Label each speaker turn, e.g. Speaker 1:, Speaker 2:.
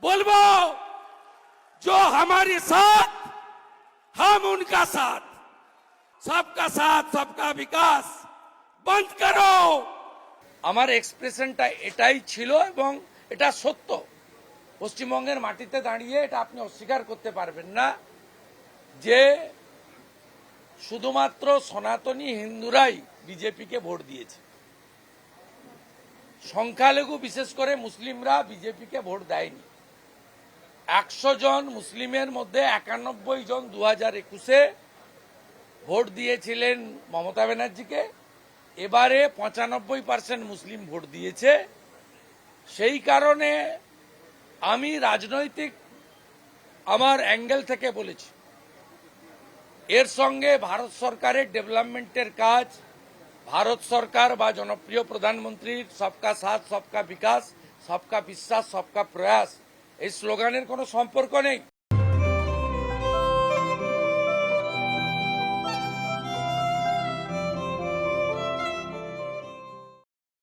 Speaker 1: बोलबो जो हमारे साथ हम उनका साथ, सबका विकास बंद करो। আমার এক্সপ্রেশনটা এটাই ছিল এবং এটা সত্য। পশ্চিমবঙ্গের মাটিতে দাঁড়িয়ে এটা আপনি অস্বীকার করতে পারবেন না যে শুধুমাত্র সনাতনী হিন্দুরাই বিজেপিকে ভোট দিয়েছে। সংখ্যালঘু বিশেষ করে মুসলিমরা বিজেপিকে ভোট দেয়নি। 100 জন মুসলিমের মধ্যে 91 জন 2021-এ ভোট দিয়েছিলেন মমতা ব্যানার্জিকে। এবারে 95% মুসলিম ভোট দিয়েছে। সেই কারণে আমি রাজনৈতিক আমার অ্যাঙ্গেল থেকে বলেছি, এর সঙ্গে ভারত সরকারের ডেভেলপমেন্টের কাজ, ভারত সরকার বা জনপ্রিয় প্রধানমন্ত্রীর সবকা সাথ সবকা বিকাশ সবকা বিশ্বাস সবকা প্রয়াস এই স্লোগানের কোনো সম্পর্ক নেই।